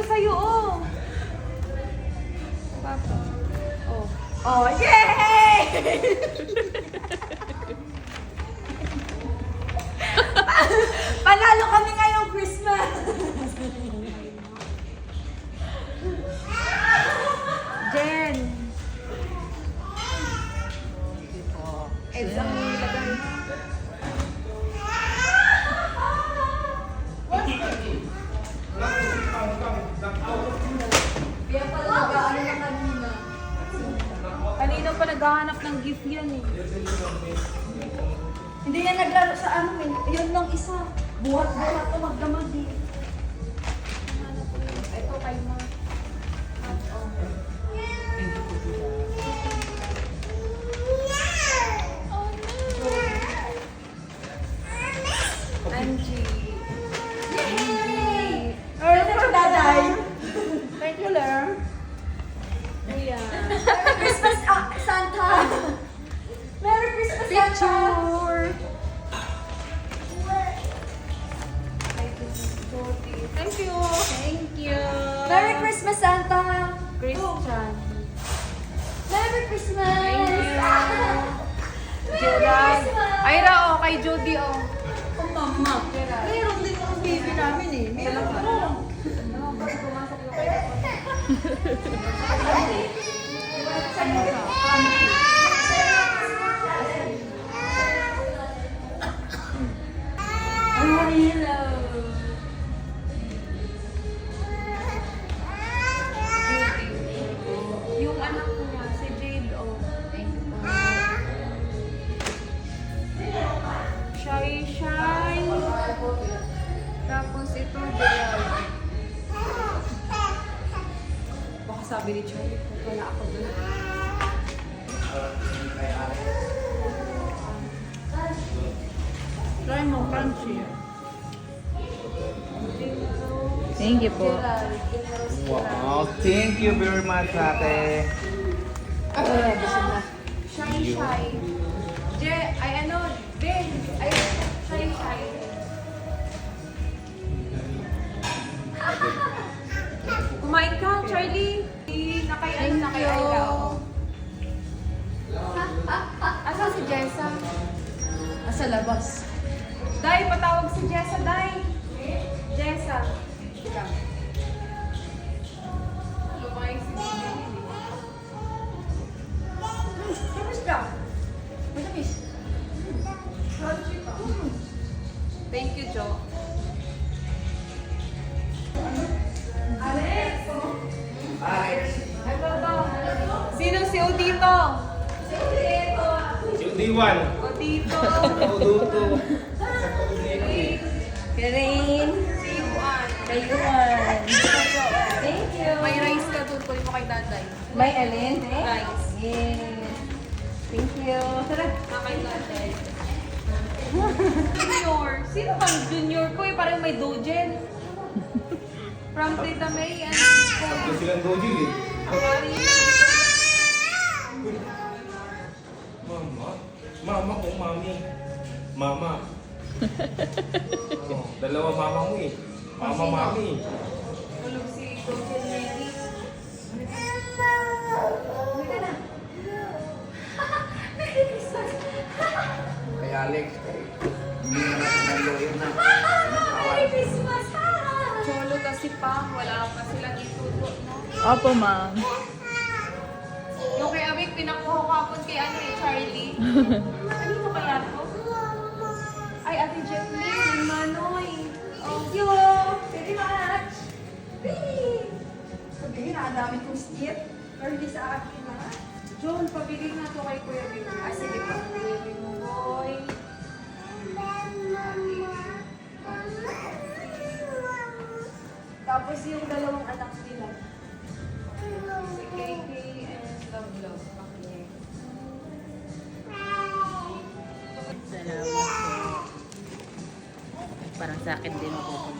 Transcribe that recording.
to sa'yo, oh. Papa. Oh. Oh, yay! Panalo kami ngayong Christmas! Jen. It's ang nilagay. Kaya pala nag-ano na kanina. Kanina pa naghahanap ng gift yan eh. Hindi yan naglaro sa ano eh. Yun nung isa. Buhat-buhat to magdamag eh. Ito kay Ma. Angie. Ito si Daday. Thank you, Ler. Kuya. Merry Christmas, Santa! Merry Christmas, Santa! Picture. Thank you. Thank you. Merry Christmas, Santa! Christian. Merry Christmas! Thank you. Merry Gerald. Christmas! Ira, oh. Kay Jody, oh. Oh, mama. Gerald. Meron din ang baby namin eh. Meron pa. Ano, kasi pumasok yung kayo. Hello. Yung anak ko niya, si Jade, oh. Thank you po. Shy, shy. Tapos ito, Gerald. Baka sabi ni Charlie, wala ako doon. Try mo, crunchy. Thank you po. Gerald. Wow, thank you very much, ate. Shy, shy. Ay ano, Ben. Ay, shy, shy. Kumain ka, Charlie. Nakay ano, nakay Ayla. Asa si Jessa? Nasa labas. Day, patawag si Jessa, Day. Jessa. Lumay si Kamusta? Matamis. Thank you, Jo. Alex! Ito to. Sino si Odito? Yung D1. Odito. Oduto. Karen! Si Juan. Kayuan! Thank you! May rice ka doon. Kunin mo kay tatay. May alin? Rice. Yes! Thank you! Tara! Kay tatay. Junior. Sino bang junior ko eh? Parang may dojen. From Tita May and Ito silang doji eh. Akari. Mama. Mama o mami. Mama. Oh, dalawa mama mo eh. Mama, mami. Tulog si Dojen Mary. Kay Alex. Hindi na natin lawyer na. Merry Christmas! Cholo kasi pa. Wala pa silang ituto, no? Opo, ma'am. Yung kay Awik, pinakuha ko kapon kay ano eh, Charlie. Kanino kaya to? Ay, Ate Jefflyn, Manoy. Thank you! Very much! Really! Sabihin na, ang dami kong skip. Pero hindi sa akin na. John, pabili na to kay Kuya Bimo. Ah, sige pa. Kuya Bimo, boy. Tapos yung dalawang anak nila. Si KK and Love Love. Okay. Salamat po. Parang sa akin din po.